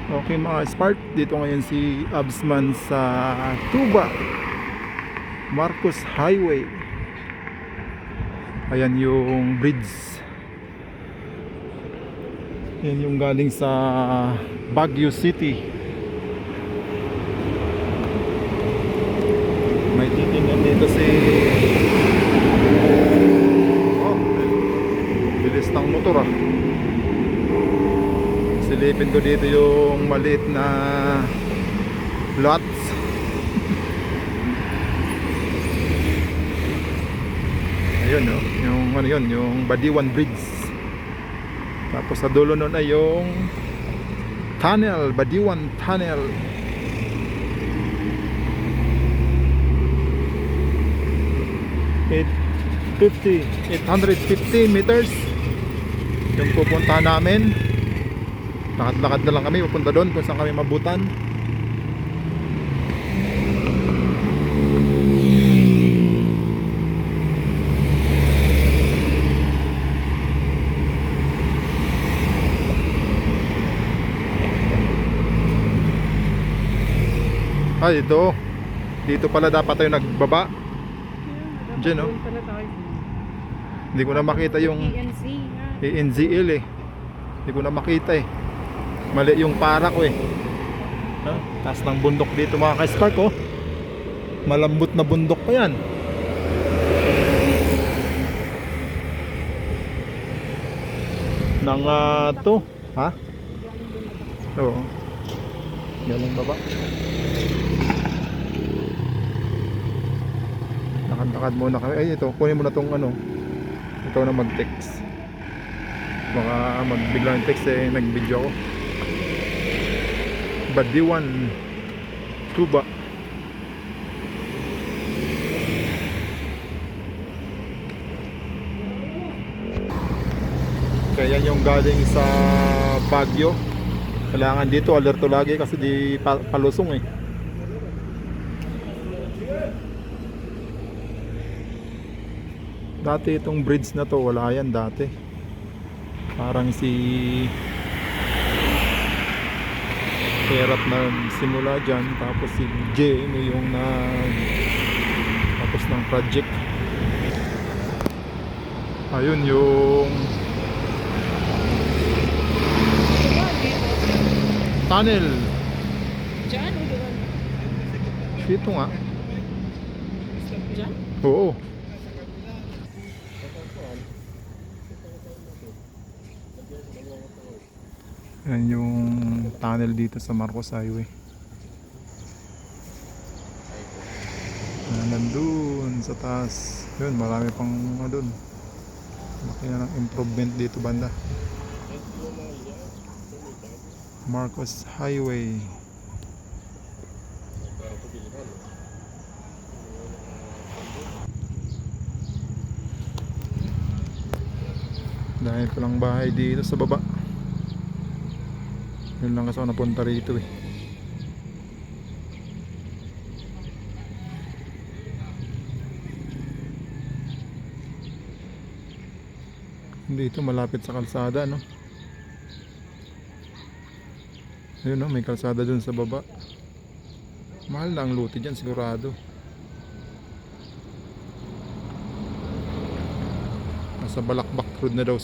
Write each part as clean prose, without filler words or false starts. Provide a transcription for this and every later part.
Okay mga Spark, dito ngayon si Absman sa Tuba, Marcos Highway. Ayan yung bridge. Yan yung galing sa Baguio City. May titingnan dito si oh, bilis ng motor ah. Silipin ko dito yung maliit na lots. Ayun no, yung ano yun, yung Badiwan Bridge. Tapos sa dulo nun ay yung tunnel, Badiwan Tunnel. 850 meters yung pupunta namin. Lakad-lakad na lang kami pupunta doon kung saan kami mabutan. Ay, dito pala dapat tayo nagbaba. Diyan no? Hindi ko na makita yung ENZL eh. Hindi ko na makita eh. Mali yung para ko eh. Taas ng bundok dito mga ka-Spark oh. Malambot na bundok pa yan. Nang to. Ha? Oo. Galing baba. Lakad-lakad muna kami. Ay ito, kunin mo na tong ano. Ikaw na mag-text. Baka magbiglang text eh, nag-video ako. Badiwan Tuba. Kaya yung galing sa Baguio. Kailangan dito alerto lagi kasi di palusong eh. Dati itong bridge na to wala yan dati. Parang si Perap nagsimula dyan. Tapos si Jamie yung tapos ng project. Ayun yung tunnel. Diyan o doon? Dito nga. Diyan? Oo. Yan yung tunnel dito sa Marcos Highway. Nandun sa taas. Yun, marami pang doon. Laki na ng improvement dito banda. Marcos Highway. Dahil palang bahay dito sa baba. Yun lang kasi ako napunta rito eh. Dito malapit sa kalsada no. Ayun no, may kalsada dun sa baba. Mahal na ang lote dyan sigurado. Nasa Balakbak Road na daw.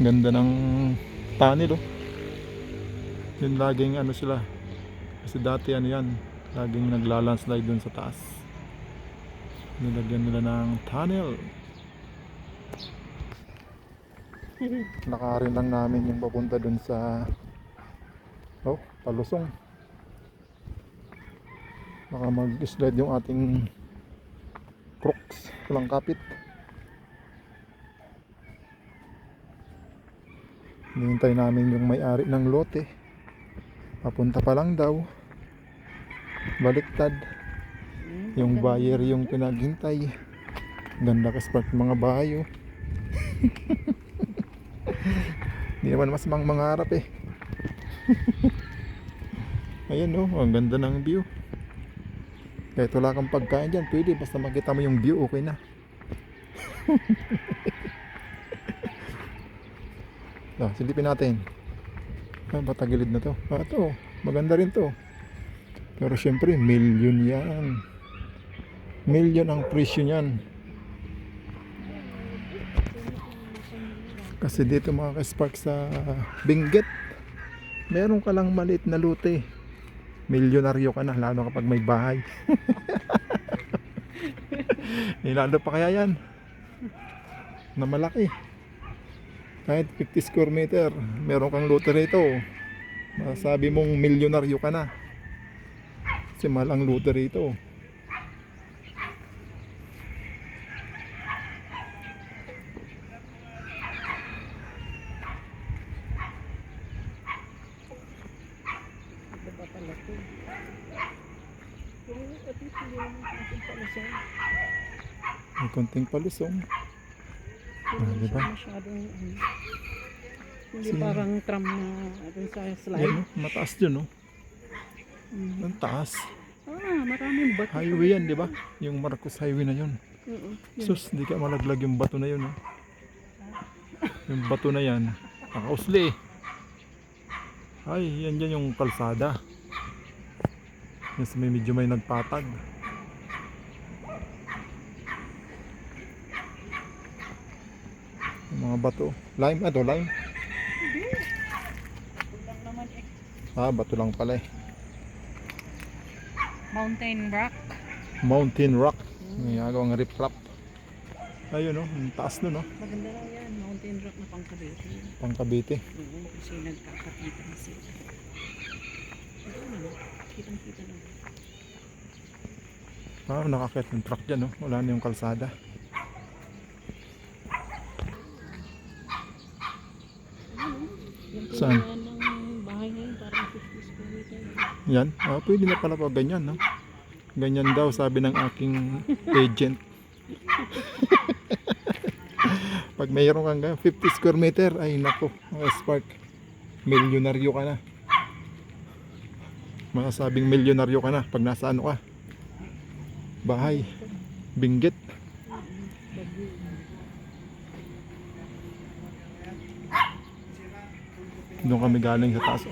Ganda ng tunnel oh. Yun laging ano sila. Kasi dati ano yan, laging naglalandslide dun sa taas. Nilagyan nila ng tunnel. Nakarin lang namin yung papunta dun sa palusong. Baka mag-slide yung ating crooks. Walang kapit. Hinihintay namin yung may-ari ng lote. Papunta pa lang daw. Baliktad. Yung buyer yung pinaghintay. Ganda ka-Spark mga bahay oh. Hindi naman mas mangarap eh. Ayan oh, ang ganda ng view. Kahit wala kang pagkain dyan, pwede. Basta makita mo yung view, okay na. Silipin natin. Patagilid na to. Ito, maganda rin to. Pero syempre, million yan. Million ang presyo niyan. Kasi dito mga ka-spark sa Benguet, meron ka lang maliit na lote. Milyonaryo ka na, lalo kapag may bahay. Lalo pa kaya yan na malaki. Kahit 50 square meter, meron kang lote rito. Masabi mong milyonaryo ka na. Kasi mahal ang lote rito. Baba pala to. Pero at least hindi naman ating palusong. May konting palusong. Hindi diba? siya masyadong hindi Sige. parang tram na dun sa slide. Yan, no? Mataas dyan, no? Mhm. Ang taas. Maraming bato. Highway yan, di ba? Yung Marcos Highway na yun. Oo, yun. Sus, di ka malaglag yung bato na yun, no? Yung bato na yan, nakausli. Ay, yan dyan yung kalsada. Yes, medyo may nagpatag. Yung mga bato. Lime, lime. Hindi. Kulang naman Bato lang pala eh. Mountain rock. Mountain rock. May agawang riprap. Ayun, no? Ang taas nun, no? Maganda lang yan. Mountain rock na pangkabete. Pang Cavite. Oo, kasi nagkakapita na sila. Ito naman. Kitang-kita lang. Nakakit yung truck dyan, no? Wala na yung kalsada. Yung Saan? pinagawa ng bahay ngayon, parang 50 square meter. Yan. Pwede na pala pa ganyan, no? Ganyan daw, sabi ng aking agent. Pag mayroon kang 50 square meter, ay nako, mga spark, milyonaryo ka na. Masasabing milyonaryo ka na pag nasa ano ka. Bahay. Benguet. Doon kami galing sa taas.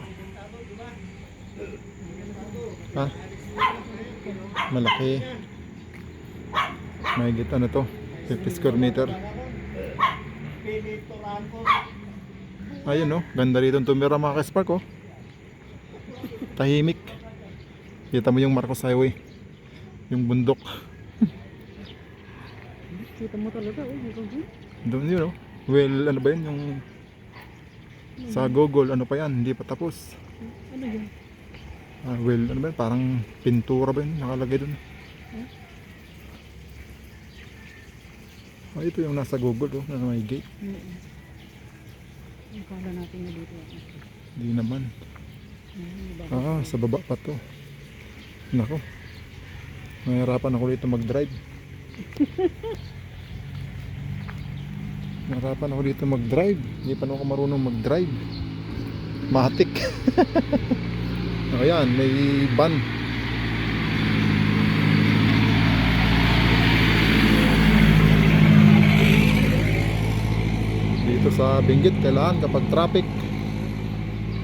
Malaki. May gita na to. 50 square meter. Ayun, no? Ganda rito tumira mga ka-spark, oh. Tahimik. Kita mo yung Marcos Highway. Yung bundok. Kita mo talaga, Doon yun, oh. Well, ano ba yun? Yung sa Google, ano pa yan? Hindi pa tapos. Ano yun? Well, ano ba yun? Parang pintura ba yun? Nakalagay doon. Ito yung nasa Google, oh. Na may gate. Ang kala natin na dito. Hindi naman. Sa baba pa to. Nako. Nahirapan ako dito mag-drive. Nahirapan ako dito mag-drive. Hindi pa ako marunong mag-drive. Matik. Ayan, may van. Dito sa Benguet, kailangan kapag traffic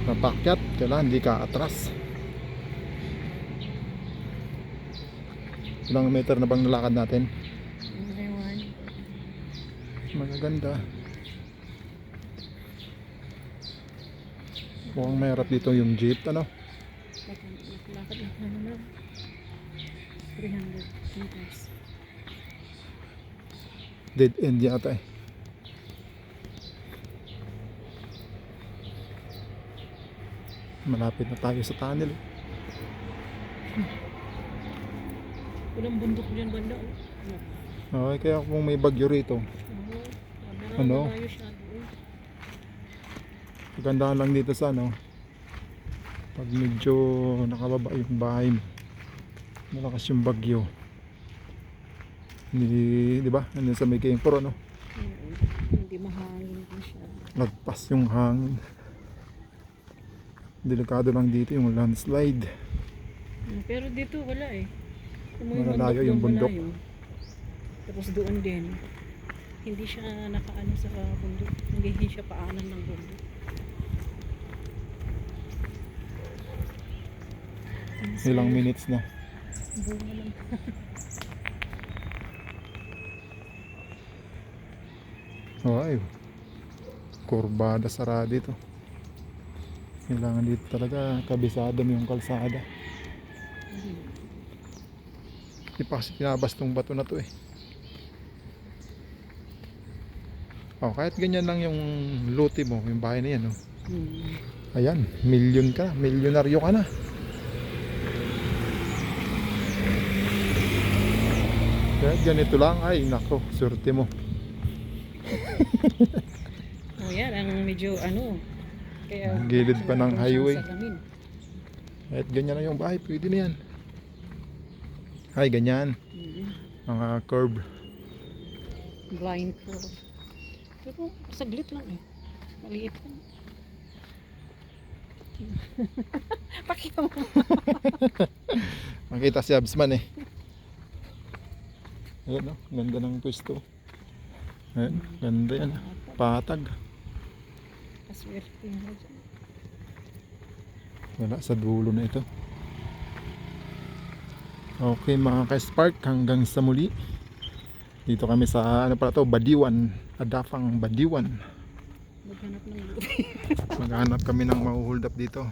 napakyat, kailangan hindi ka atras. Ilang meter na bang nalakad natin? Magaganda. Mukhang mahirap dito yung jeep, ano? Lakad na 300 meters. Dead end yata eh. Malapit na tayo sa tunnel eh. Walang bundok dyan banda. Okay, kaya kung may bagyo rito, ano? Malayo siya. Pagandahan lang dito sa ano, pag medyo nakababa yung bahay mo, malakas yung bagyo, di ba? Ano sa may Kempor, ano? Hindi mahangin siya. Lagpas yung hangin. Delikado lang dito yung landslide. Pero dito wala eh. Malalayo yung bundok. malayo. Tapos doon din. Hindi siya nakaano sa bundok. Hindi siya paanan ng bundok. Ilang minutes na. Bunga lang. Ay, kurbada sarado dito. Kailangan dito talaga kabisado mo yung kalsada. Hindi pa kasi tinabas tong bato na to eh. Oh, kahit ganyan lang yung lote mo, yung bahay na yan. Oh. Ayan, milyon ka, milyonaryo ka na. Kahit ganito lang, ay nako, swerte mo. Oh, yan ang medyo ano. Kaya Ang gilid pa ng siyang highway. salamin. Kahit ganyan na yung bahay, pwede na yan. Ay, ganyan. Mga curve. Blind curve. Pero saglit lang eh. Maliit lang. Pakita mo. Makita si Absman eh. Ayan o, ganda ng pwesto. Ayan, ganda yan. Patag. Kaswerte mo dyan. Wala sa dulo na ito. Okay mga ka-spark, hanggang sa muli. Dito kami sa ano pala to, Badiwan. Adafang Badiwan. Maghanap ng Maghanap kami ng mahuhold up dito.